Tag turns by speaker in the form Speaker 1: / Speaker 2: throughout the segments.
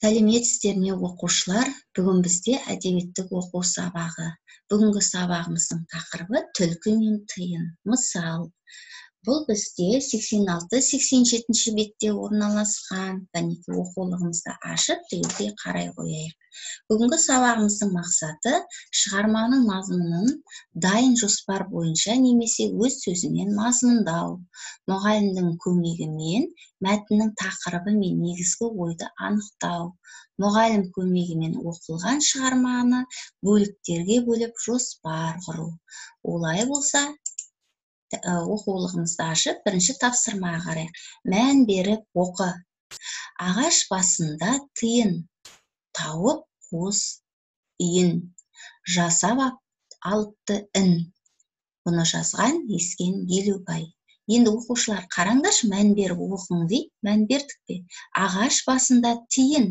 Speaker 1: Сәлеметсіздер ме оқушылар? Бүгін бізде әдебиеттік оқу сабағы. Бүгінгі сабағымыздың тақырыбы түлкі мен тиын. Мысал, бұл бізде 86-87 бетте орналасқан. Кәнеки оқулығымызды ашып, түгелдей қарай қояйық. Бүгінгі сабағымыздың мақсаты шығарманың мазмұнын дайын жоспар бойынша немесе өз сөзімен мазмұндау. Мұғалімнің көмегімен мәтіннің тақырыбы мен негізгі ойды анықтау. Мұғалім көмегімен оқылған шығарманы бөліктерге бөліп жоспар құру. Олай болса, оқулығымызды ашып, бірінші тапсырмаға қарайық. Мән беріп оқы. Ағаш басында тиын тауып қос иін жасап алыпты ін. Бұны жазған Ескен Елубай. Енді оқушылар қараңдаршы, мән беріп оқың дейді. Мән бердік пе? Ағаш басында тиын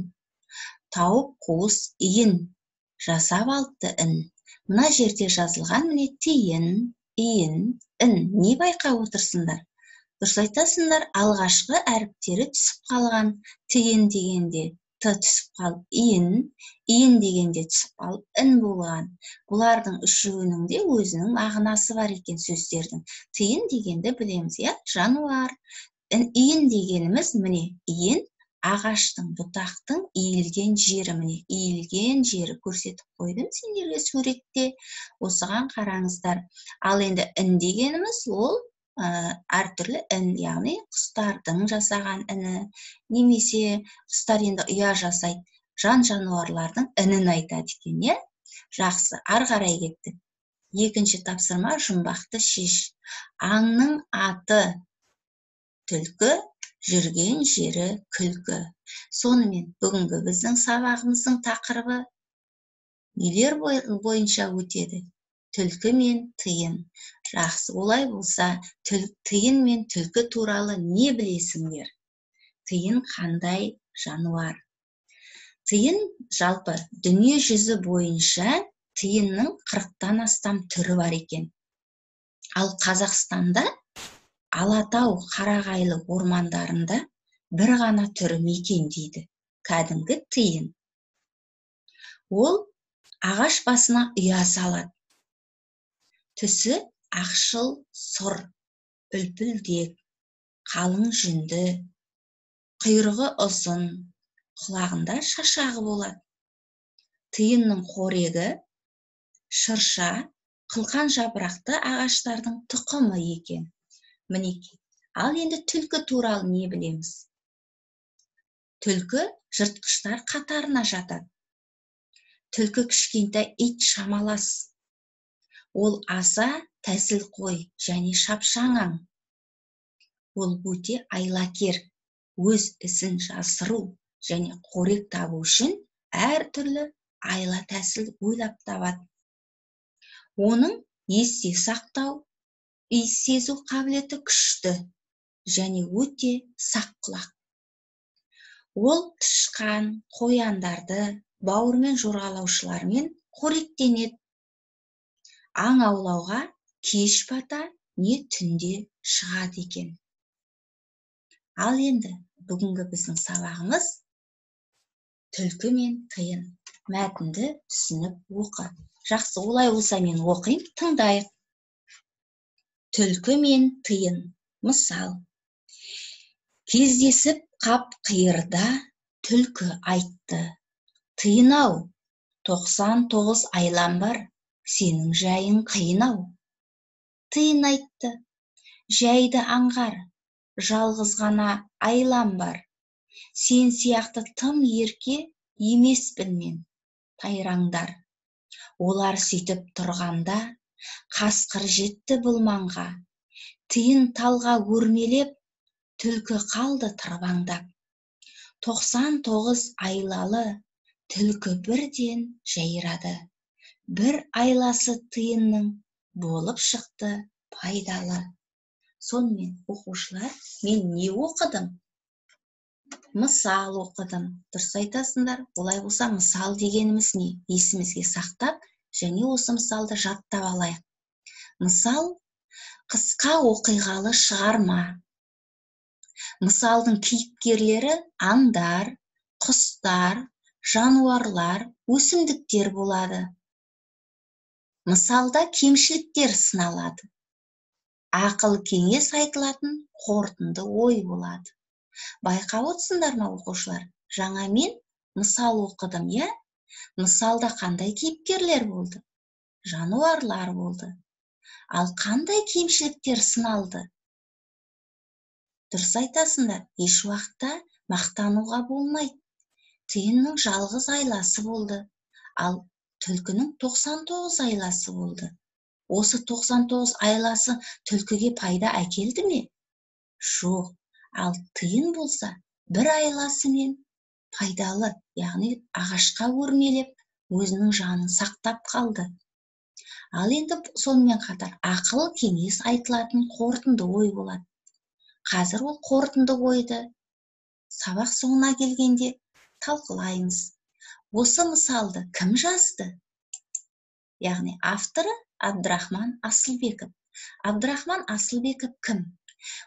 Speaker 1: тауып қос иін жасап алыпты ін. Мына жерде жазылған міне тиын, иін, ін. Не байқап отырсыңдар? Дұрыс айтасыңдар, алғашқы әріптері түсіп қалған. Тиын дегенде т түсіп қалып иін дегенде түсіп қалып ін болған. Бұлардың үшеуінің де өзінің мағынасы бар екен сөздердің. Тиын дегенді білеміз, жануар. Иін дегеніміз міне иін ағаштың, бұтақтың иілген жері, міне иілген жері көрсетіп қойдым сендерге суретте. Осыған қараңыздар. Ал енді ін дегеніміз ол әртүрлі ін, яғни құстардың жасаған іні, немесе құстар енді ұя жасайды, жануарлардың інін айтады екен, Жақсы, ары қарай кеттік. Екінші тапсырма жұмбақты шеш. Аңның аты түлкі, жүрген жері күлкі. Сонымен бүгінгі біздің сабағымыздың тақырыбы нелер бойынша өтеді? Түлкі мен тиын. Жақсы, олай болса, тиын мен түлкі туралы не білесіңдер? Тиын қандай жануар? Тиын жалпы дүние жүзі бойынша тиынның 40-тан астам түрі бар екен. Ал Қазақстанда Алатау қарағайлы ормандарында бір ғана түрі мекендейді. Кәдімгі тиын. Ол ағаш басына ұя салады. Түсі ақшыл сұр, үлпілдек, қалың жүнді, құйрығы ұзын, құлағында шашағы болады. Тиынның қорегі шырша, қылқан жапырақты ағаштардың тұқымы екен. Мінекей. Ал енді түлкі туралы не білеміз? Түлкі жыртқыштар қатарына жатады. Түлкі кішкентай ит шамалас. Ол аса тәсілқой және шапшаң аң. Ол өте айлакер, өз ісін жасыру және қорек табу үшін әртүрлі айла тәсіл ойлап табады. Оның есте сақтау, иіс сезу қабілеті күшті және өте сақ құлақ. Ол тышқан, қояндарды, бауырмен жорғалаушылармен қоректенеді. Аң аулауға кеш бата не түнде шығады екен. Ал енді бүгінгі біздің сабағымыз түлкі мен тиын. Мәтінді түсініп оқы. Жақсы, олай болса мен оқайын, тыңдайық. Түлкі мен тиын. Мысал. Кездесіп қап қиырда түлкі айтты. Тиын-ау, 99 айлам бар. Сенің жайың қиын-ау. Тиын айтты. Жайды аңғар, жалғыз ғана айлам бар. Сен сияқты тым ерке емес білмен, тайраңдар. Олар сөйтіп тұрғанда, қасқыр жетті бұл маңға. Тиын талға өрмелеп, түлкі қалды тырбаңдап. 99 айлалы түлкі бірден жайрады. Бір айласы тиынның болып шықты пайдалы. Сонымен оқушылар, мен не оқыдым? Мысал оқыдым. Дұрыс айтасыңдар. Олай болса, мысал дегеніміз не? Есімізге сақтап, және осы мысалды жаттап алайық. Мысал қысқа оқиғалы шығарма. Мысалдың кейіпкерлері аңдар, құстар, жануарлар, өсімдіктер болады. Мысалда кемшіліктер сыналады. Ақыл кеңес айтылатын қорытынды ой болады. Байқап отырсыңдар ма оқушылар? Жаңа мен мысал оқыдым, иә? Мысалда қандай кейіпкерлер болды? Жануарлар болды. Ал қандай кемшіліктер сыналды? Дұрыс айтасыңдар, еш уақытта мақтануға болмайды. Тиынның жалғыз айласы болды, ал түлкінің 99 айласы болды. Осы 99 айласы түлкіге пайда әкелді ме? Жоқ, ал тиын болса, бір айласымен пайдалы, яғни ағашқа өрмелеп, өзінің жанын сақтап қалды. Ал енді сонымен қатар ақыл кеңес айтылатын қорытынды ой болады. Қазір ол қорытынды ойды сабақ соңына келгенде талқылаймыз. Осы мысалды кім жазды? Яғни авторы Абдрахман Асылбеков. Абдрахман Асылбеков кім?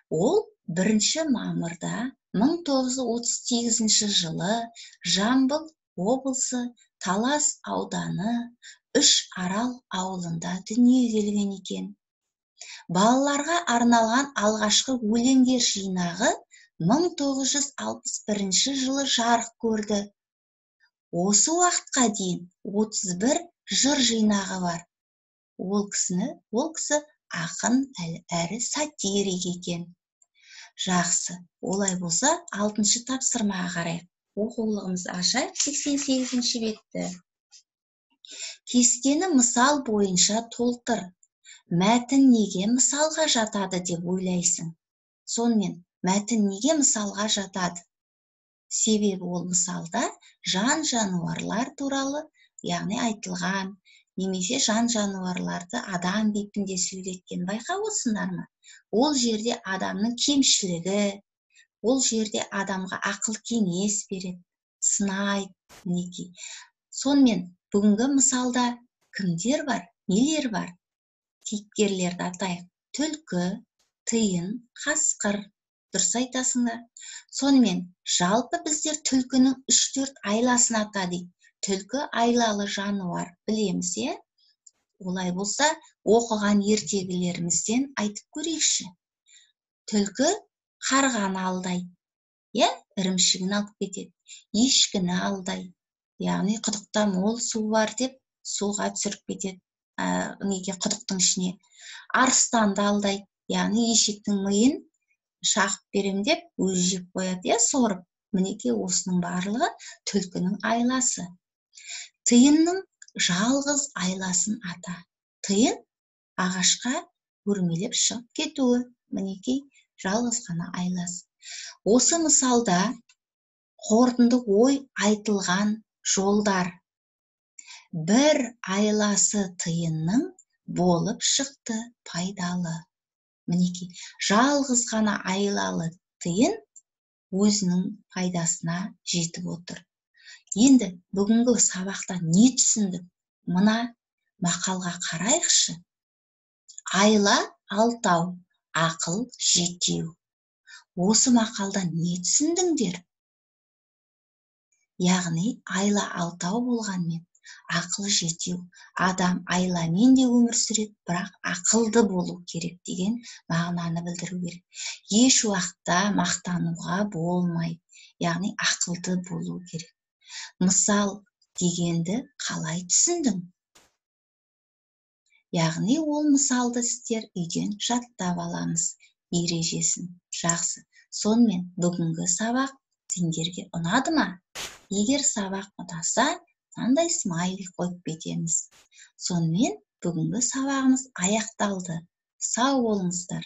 Speaker 1: Ол 1 мамырда 1938 жылы Жамбыл облысы Талас ауданы Үш Арал ауылында дүниеге келген екен. Балаларға арналған алғашқы өлеңдер жинағы 1961 жылы жарық көрді. Осы уақытқа дейін 31 жыр жинағы бар. Ол кісі ақын әрі сатирик екен. Жақсы, олай болса 6-шы тапсырмаға қарайық. Оқулығымызды ашайық, 88-ші бетті. Кестені мысал бойынша толтыр. Мәтін неге мысалға жатады деп ойлайсың? Сонымен, мәтін неге мысалға жатады? Себебі ол мысалда жан-жануарлар туралы, яғни айтылған, немесе жан-жануарларды адам кейпінде сөйлеткен. Байқап отырсыңдар ма? Ол жерде адамның кемшілігі, ол жерде адамға ақыл кеңес береді, сынайды, мінекей. Сонымен, бүгінгі мысалда кімдер бар, нелер бар? Кейіпкерлерді атайық. Түлкі, тиын, қасқыр. Дұрыс айтасыңдар. Сонымен, жалпы біздер түлкінің 3-4 айласын атадық. Түлкі айлалы жануар, білеміз, е? Олай болса, оқыған ертегілерімізден айтып көрейікші. Түлкі қарғаны алдайды, е? Ірімшігін алып кетеді. Ешкіні алдайды. Яғни құдықта мол су бар деп, суға түсіріп кетеді. Құдықтың ішіне. Арыстанды алдайды, яғни ешектің миын шақып берем деп, өзі жеп қояды, сорып. Мінекей осының барлығы түлкінің айласы. Тиынның жалғыз айласын ата. Тиын ағашқа өрмелеп шығып кетуі. Мінекей жалғыз ғана айласы. Осы мысалда қорытынды ой айтылған жолдар. Бір айласы тиынның болып шықты пайдалы. Мінекей, жалғыз ғана айлалы тиын өзінің пайдасына жетіп отыр. Енді бүгінгі сабақта не түсіндік? Мына мақалға қарайықшы. Айла 6, ақыл 7. Осы мақалда не түсіндіңдер? Яғни айла 6 болғанмен, ақыл 7. Адам айламен де өмір сүреді, бірақ ақылды болу керек деген мағынаны білдіру керек. Еш уақытта мақтануға болмайды, яғни ақылды болу керек. Мысал дегенді қалай түсіндің? Яғни ол мысалды сіздер үйден жаттап аламыз, ережесін. Жақсы. Сонымен бүгінгі сабақ сендерге ұнады ма? Егер сабақ ұнаса, мынандай смайли қойып кетеміз. Сонымен бүгінгі сабағымыз аяқталды. Сау болыңыздар.